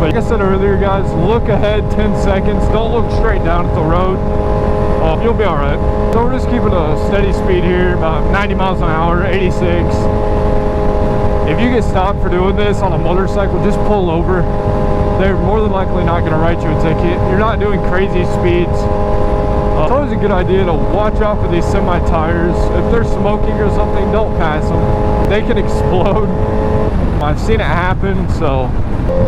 But like I said earlier, guys, look ahead 10 seconds. Don't look straight down at the road. You'll be all right. So we're just keeping a steady speed here, about 90 miles an hour, 86. If you get stopped for doing this on a motorcycle, just pull over. They're more than likely not going to write you a ticket. You're not doing crazy speeds. It's always a good idea to watch out for these semi tires. If they're smoking or something, don't pass them. They can explode. I've seen it happen, so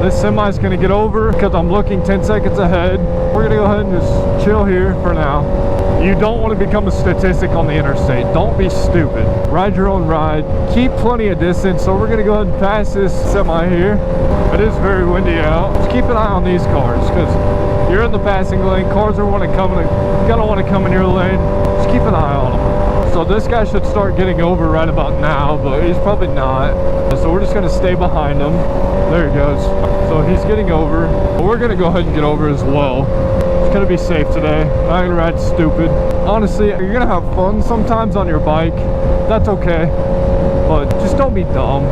this semi is going to get over because I'm looking 10 seconds ahead. We're going to go ahead and just chill here for now. You don't want to become a statistic on the interstate. Don't be stupid. Ride your own ride. Keep plenty of distance. So we're going to go ahead and pass this semi here. It is very windy out. Just keep an eye on these cars because you're in the passing lane. Cars are going to come in your lane. Just keep an eye on them. So this guy should start getting over right about now, but he's probably not. So we're just going to stay behind him. There he goes. So he's getting over. We're going to go ahead and get over as well. It's going to be safe today. Not going to ride stupid. Honestly, you're going to have fun sometimes on your bike. That's okay. But just don't be dumb.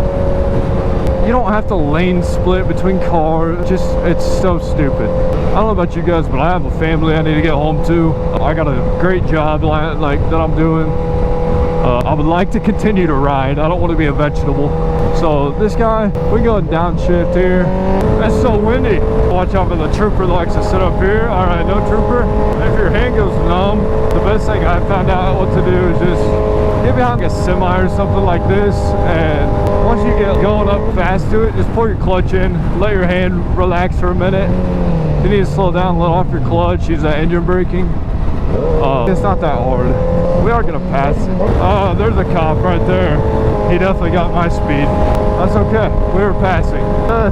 You don't have to lane split between cars. It's so stupid. I don't know about you guys, but I have a family I need to get home to. I got a great job like that I'm doing. I would like to continue to ride. I don't want to be a vegetable. So this guy, we go downshift here. It's so windy. Watch out for the trooper that likes to sit up here. All right, no trooper. If your hand goes numb, the best thing I found out what to do is just get behind a semi or something like this, and once you get going up fast to it, just pull your clutch in, let your hand relax for a minute. If you need to slow down, let off your clutch, use that engine braking. It's not that hard. We are gonna pass it. There's a cop right there. He definitely got my speed. That's okay. We were passing.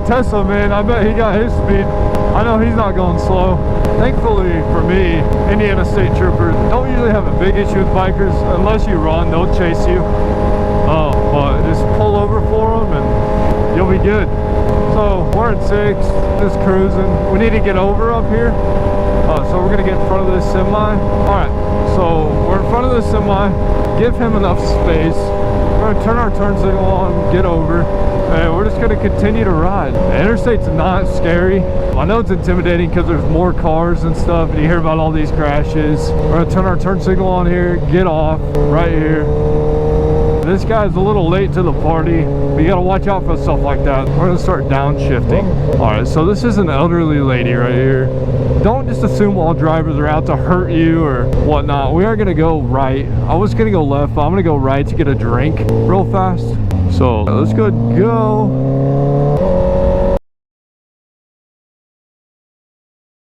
Tesla, man, I bet he got his speed. I know he's not going slow. Thankfully for me, Indiana State Troopers don't usually have a big issue with bikers. Unless you run, they'll chase you. But just pull over for them and you'll be good. So we're at 6, just cruising. We need to get over up here. So we're gonna get in front of this semi. All right, so we're in front of this semi. Give him enough space. We're gonna turn our turn signal on, get over, and we're just gonna continue to ride. The interstate's not scary. I know it's intimidating because there's more cars and stuff, and you hear about all these crashes. We're gonna turn our turn signal on here, get off right here. This guy's a little late to the party, but you gotta watch out for stuff like that. We're gonna start downshifting. All right, so this is an elderly lady right here. Don't just assume all drivers are out to hurt you or whatnot. We are gonna go right. I was gonna go left, but I'm gonna go right to get a drink real fast. So let's go.